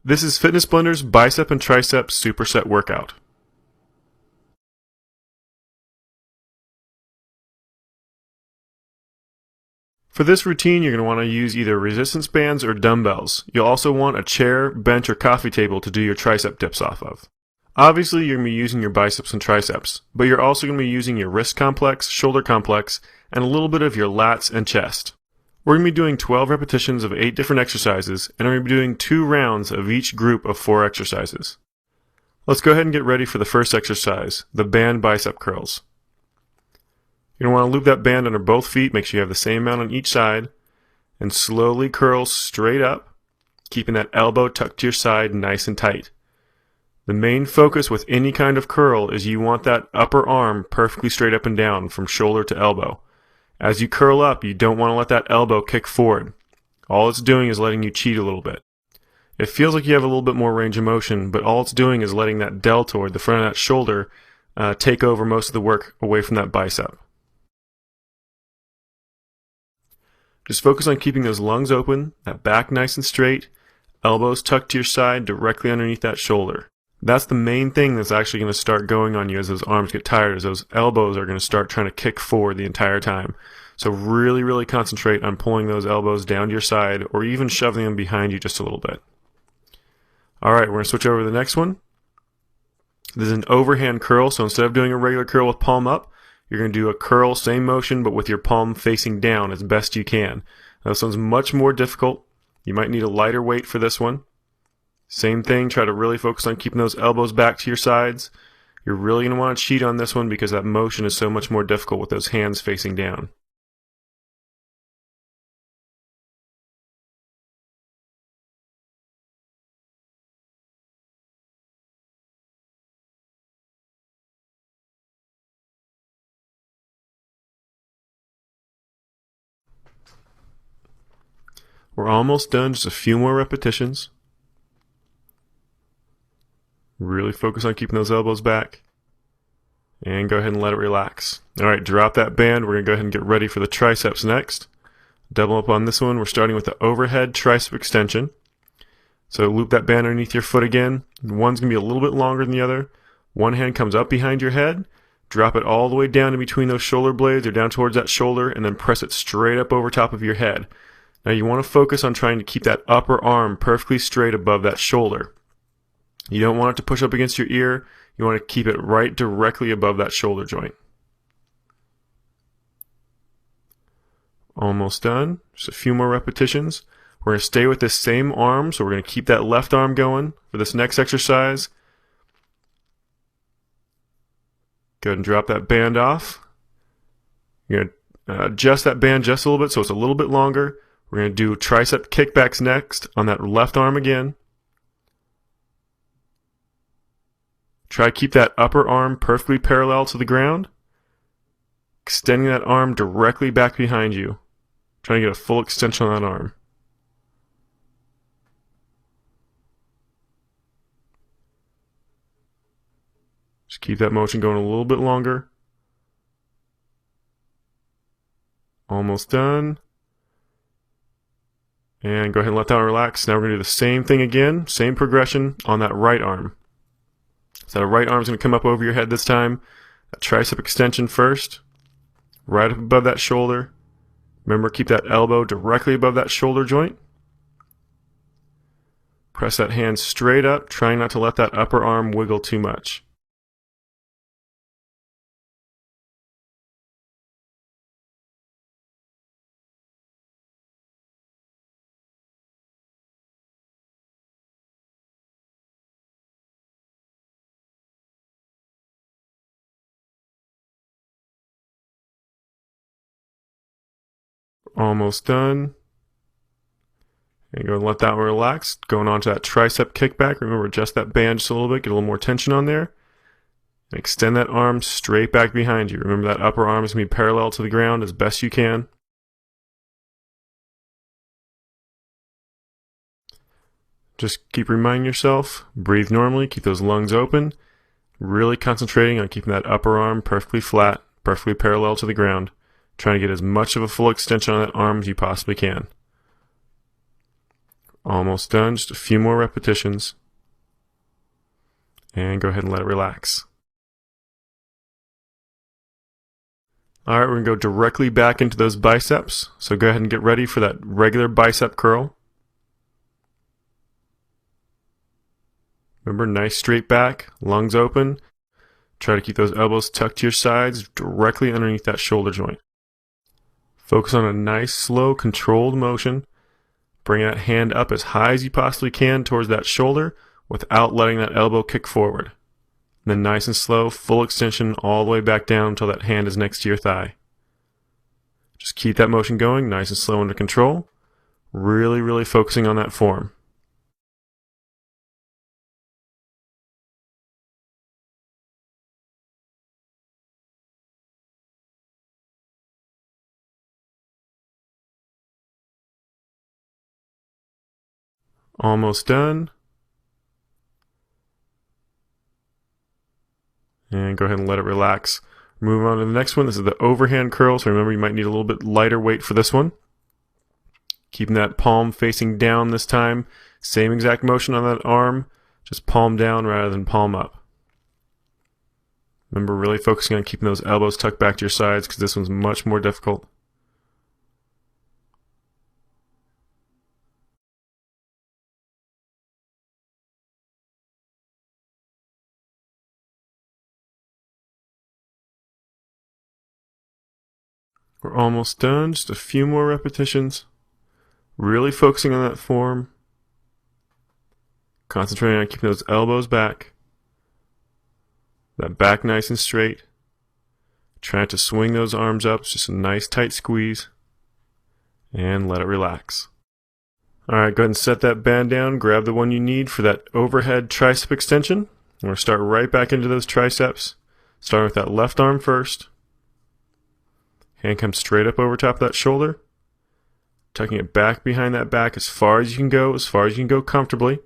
This is Fitness Blender's Bicep and Tricep Superset Workout. For this routine, you're going to want to use either resistance bands or dumbbells. You'll also want a chair, bench, or coffee table to do your tricep dips off of. Obviously, you're going to be using your biceps and triceps, but you're also going to be using your wrist complex, shoulder complex, and a little bit of your lats and chest. We're going to be doing 12 repetitions of 8 different exercises, and we're going to be doing 2 rounds of each group of 4 exercises. Let's go ahead and get ready for the first exercise, the band bicep curls. You're going to want to loop that band under both feet, make sure you have the same amount on each side, and slowly curl straight up, keeping that elbow tucked to your side nice and tight. The main focus with any kind of curl is you want that upper arm perfectly straight up and down from shoulder to elbow. As you curl up, you don't want to let that elbow kick forward. All it's doing is letting you cheat a little bit. It feels like you have a little bit more range of motion, but all it's doing is letting that deltoid, the front of that shoulder, take over most of the work away from that bicep. Just focus on keeping those lungs open, that back nice and straight, elbows tucked to your side directly underneath that shoulder. That's the main thing that's actually going to start going on you as those arms get tired, as those elbows are going to start trying to kick forward the entire time. So really concentrate on pulling those elbows down to your side or even shoving them behind you just a little bit. Alright, we're going to switch over to the next one. This is an overhand curl, so instead of doing a regular curl with palm up, you're going to do a curl, same motion, but with your palm facing down as best you can. Now, this one's much more difficult. You might need a lighter weight for this one. Same thing, try to really focus on keeping those elbows back to your sides. You're really going to want to cheat on this one because that motion is so much more difficult with those hands facing down. We're almost done, just a few more repetitions. Really focus on keeping those elbows back. And go ahead and let it relax. Alright, drop that band. We're going to go ahead and get ready for the triceps next. Double up on this one. We're starting with the overhead tricep extension. So loop that band underneath your foot again. One's going to be a little bit longer than the other. One hand comes up behind your head. Drop it all the way down in between those shoulder blades or down towards that shoulder, and then press it straight up over top of your head. Now you want to focus on trying to keep that upper arm perfectly straight above that shoulder. You don't want it to push up against your ear. You want to keep it right directly above that shoulder joint. Almost done. Just a few more repetitions. We're going to stay with this same arm, so we're going to keep that left arm going for this next exercise. Go ahead and drop that band off. You're going to adjust that band just a little bit so it's a little bit longer. We're going to do tricep kickbacks next on that left arm again. Try to keep that upper arm perfectly parallel to the ground. Extending that arm directly back behind you. Trying to get a full extension on that arm. Just keep that motion going a little bit longer. Almost done. And go ahead and let that relax. Now we're going to do the same thing again, same progression on that right arm. So the right arm's going to come up over your head this time. A tricep extension first, right up above that shoulder. Remember, keep that elbow directly above that shoulder joint. Press that hand straight up, trying not to let that upper arm wiggle too much. Almost done. And go and let that one relax. Going on to that tricep kickback. Remember, adjust that band just a little bit, get a little more tension on there. And extend that arm straight back behind you. Remember, that upper arm is going to be parallel to the ground as best you can. Just keep reminding yourself, breathe normally, keep those lungs open. Really concentrating on keeping that upper arm perfectly flat, perfectly parallel to the ground. Trying to get as much of a full extension on that arm as you possibly can. Almost done, just a few more repetitions. And go ahead and let it relax. Alright, we're going to go directly back into those biceps. So go ahead and get ready for that regular bicep curl. Remember, nice straight back, lungs open. Try to keep those elbows tucked to your sides, directly underneath that shoulder joint. Focus on a nice, slow, controlled motion. Bring that hand up as high as you possibly can towards that shoulder without letting that elbow kick forward. And then nice and slow, full extension all the way back down until that hand is next to your thigh. Just keep that motion going, nice and slow under control. Really focusing on that form. Almost done. And go ahead and let it relax. Move on to the next one. This is the overhand curl. So remember, you might need a little bit lighter weight for this one. Keeping that palm facing down this time. Same exact motion on that arm, just palm down rather than palm up. Remember, really focusing on keeping those elbows tucked back to your sides because this one's much more difficult. We're almost done, just a few more repetitions. Really focusing on that form. Concentrating on keeping those elbows back. That back nice and straight. Trying to swing those arms up, it's just a nice tight squeeze. And let it relax. Alright, go ahead and set that band down. Grab the one you need for that overhead tricep extension. We're going to start right back into those triceps. Starting with that left arm first. Hand comes straight up over top of that shoulder. Tucking it back behind that back as far as you can go comfortably.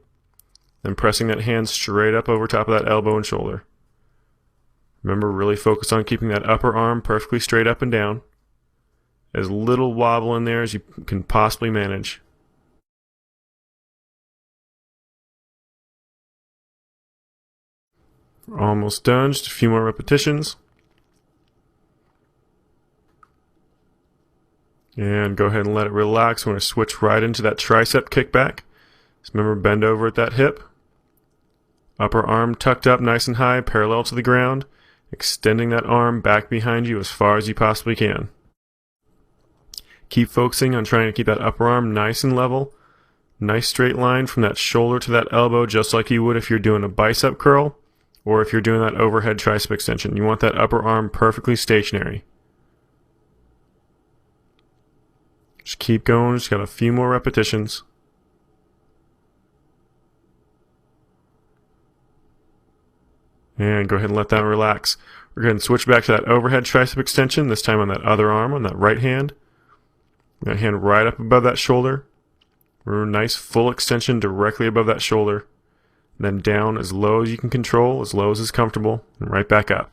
Then pressing that hand straight up over top of that elbow and shoulder. Remember, really focus on keeping that upper arm perfectly straight up and down. As little wobble in there as you can possibly manage. We're almost done, just a few more repetitions. And go ahead and let it relax. We're going to switch right into that tricep kickback. Just remember, bend over at that hip. Upper arm tucked up nice and high, parallel to the ground. Extending that arm back behind you as far as you possibly can. Keep focusing on trying to keep that upper arm nice and level. Nice straight line from that shoulder to that elbow, just like you would if you're doing a bicep curl or if you're doing that overhead tricep extension. You want that upper arm perfectly stationary. Just keep going, just got a few more repetitions. And go ahead and let that relax. We're going to switch back to that overhead tricep extension, this time on that other arm, on that right hand. That hand right up above that shoulder. We're a nice full extension directly above that shoulder. And then down as low as you can control, as low as is comfortable, and right back up.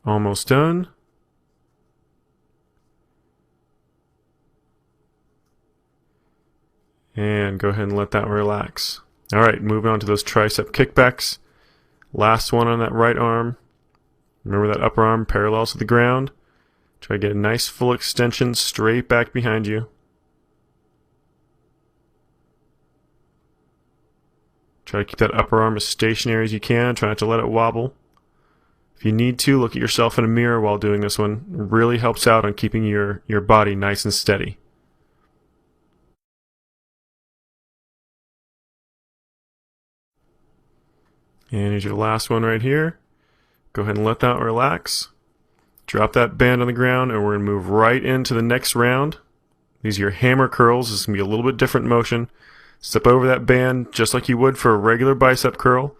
Almost done. And go ahead and let that relax. Alright, moving on to those tricep kickbacks. Last one on that right arm. Remember that upper arm parallel to the ground. Try to get a nice full extension straight back behind you. Try to keep that upper arm as stationary as you can. Try not to let it wobble. If you need to, look at yourself in a mirror while doing this one. It really helps out on keeping your body nice and steady. And here's your last one right here. Go ahead and let that relax. Drop that band on the ground, and we're going to move right into the next round. These are your hammer curls. This is going to be a little bit different motion. Step over that band just like you would for a regular bicep curl.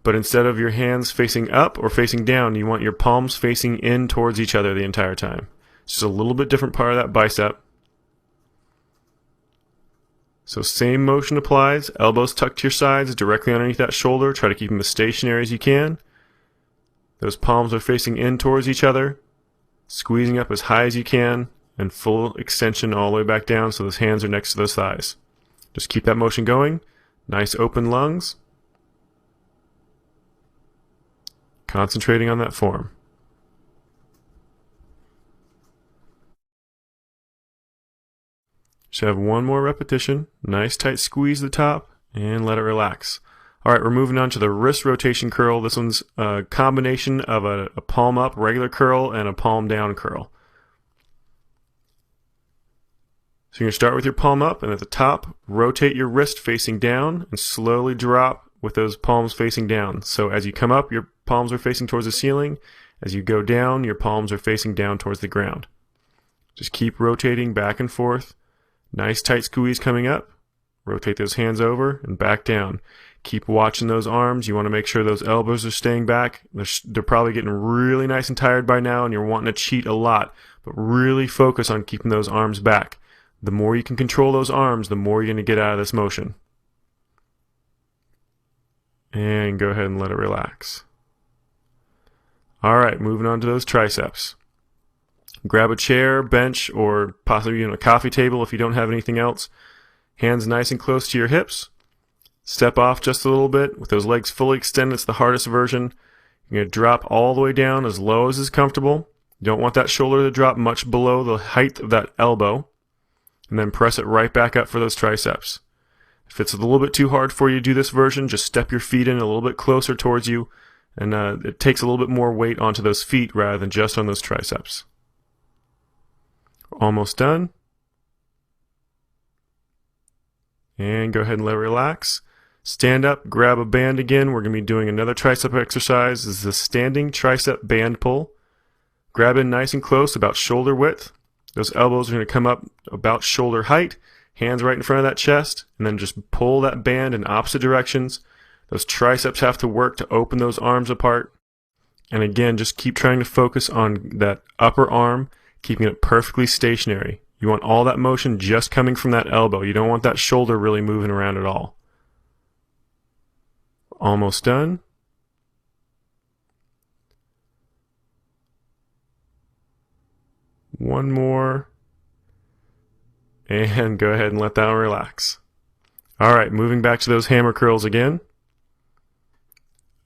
But instead of your hands facing up or facing down, you want your palms facing in towards each other the entire time. It's just a little bit different part of that bicep. So same motion applies, elbows tucked to your sides, directly underneath that shoulder. Try to keep them as stationary as you can. Those palms are facing in towards each other, squeezing up as high as you can, and full extension all the way back down so those hands are next to those thighs. Just keep that motion going. Nice open lungs. Concentrating on that form. Should have one more repetition. Nice tight squeeze the top and let it relax. Alright, we're moving on to the wrist rotation curl. This one's a combination of a palm up regular curl and a palm down curl. So you're going to start with your palm up, and at the top, rotate your wrist facing down and slowly drop with those palms facing down. So as you come up, your palms are facing towards the ceiling. As you go down, your palms are facing down towards the ground. Just keep rotating back and forth. Nice tight squeeze coming up. Rotate those hands over and back down. Keep watching those arms. You want to make sure those elbows are staying back. They're probably getting really nice and tired by now, and you're wanting to cheat a lot. But really focus on keeping those arms back. The more you can control those arms, the more you're going to get out of this motion. And go ahead and let it relax. Alright, moving on to those triceps. Grab a chair, bench, or possibly even a coffee table if you don't have anything else. Hands nice and close to your hips. Step off just a little bit with those legs fully extended. It's the hardest version. You're going to drop all the way down as low as is comfortable. You don't want that shoulder to drop much below the height of that elbow. And then press it right back up for those triceps. If it's a little bit too hard for you to do this version, just step your feet in a little bit closer towards you. And it takes a little bit more weight onto those feet rather than just on those triceps. Almost done. And go ahead and let it relax. Stand up, grab a band again. We're going to be doing another tricep exercise. This is the standing tricep band pull. Grab in nice and close, about shoulder width. Those elbows are going to come up about shoulder height. Hands right in front of that chest. And then just pull that band in opposite directions. Those triceps have to work to open those arms apart. And again, just keep trying to focus on that upper arm, keeping it perfectly stationary. You want all that motion just coming from that elbow. You don't want that shoulder really moving around at all. Almost done. One more. And go ahead and let that one relax. Alright, moving back to those hammer curls again.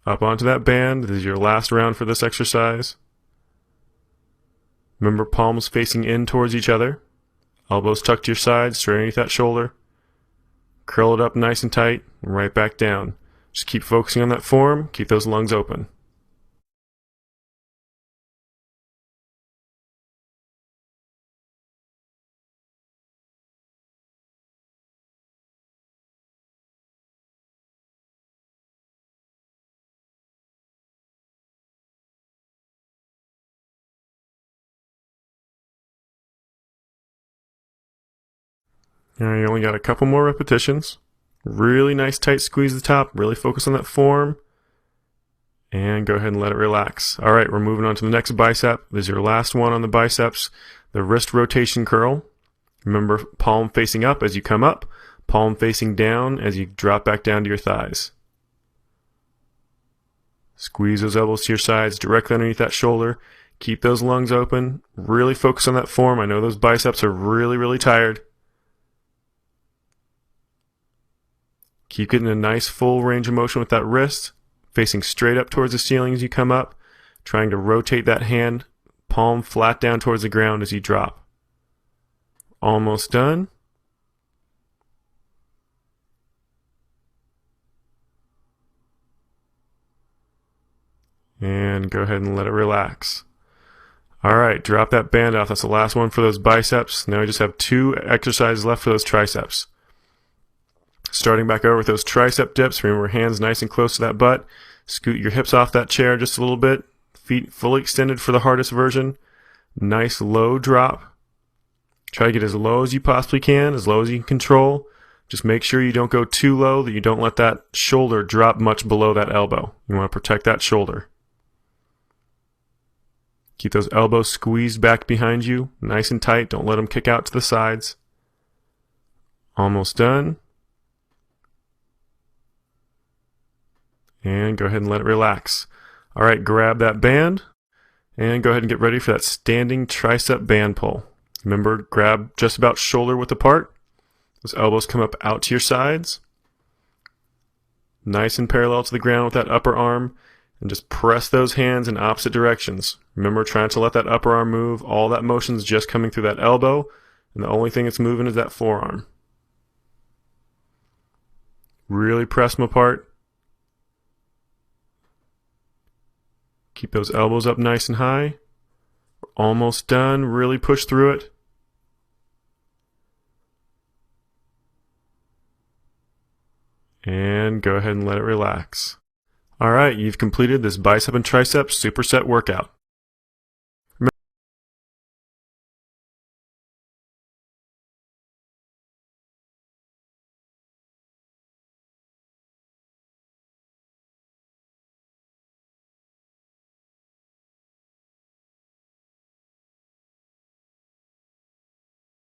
Up onto that band. This is your last round for this exercise. Remember, palms facing in towards each other. Elbows tucked to your sides, straight underneath that shoulder. Curl it up nice and tight, and right back down. Just keep focusing on that form. Keep those lungs open. Alright, you only got a couple more repetitions. Really nice tight squeeze at the top. Really focus on that form. And go ahead and let it relax. Alright, we're moving on to the next bicep. This is your last one on the biceps. The wrist rotation curl. Remember, palm facing up as you come up. Palm facing down as you drop back down to your thighs. Squeeze those elbows to your sides, directly underneath that shoulder. Keep those lungs open. Really focus on that form. I know those biceps are really tired. Keep getting a nice full range of motion with that wrist, facing straight up towards the ceiling as you come up, trying to rotate that hand, palm flat down towards the ground as you drop. Almost done. And go ahead and let it relax. Alright, drop that band off. That's the last one for those biceps. Now we just have 2 exercises left for those triceps. Starting back over with those tricep dips. Remember, hands nice and close to that butt. Scoot your hips off that chair just a little bit. Feet fully extended for the hardest version. Nice low drop. Try to get as low as you possibly can, as low as you can control. Just make sure you don't go too low, that you don't let that shoulder drop much below that elbow. You want to protect that shoulder. Keep those elbows squeezed back behind you, nice and tight. Don't let them kick out to the sides. Almost done. And go ahead and let it relax. All right, grab that band and go ahead and get ready for that standing tricep band pull. Remember, grab just about shoulder width apart. Those elbows come up out to your sides. Nice and parallel to the ground with that upper arm. And just press those hands in opposite directions. Remember, trying to let that upper arm move. All that motion is just coming through that elbow, and the only thing that's moving is that forearm. Really press them apart. Keep those elbows up nice and high. We're almost done. Really push through it. And go ahead and let it relax. Alright, you've completed this bicep and triceps superset workout.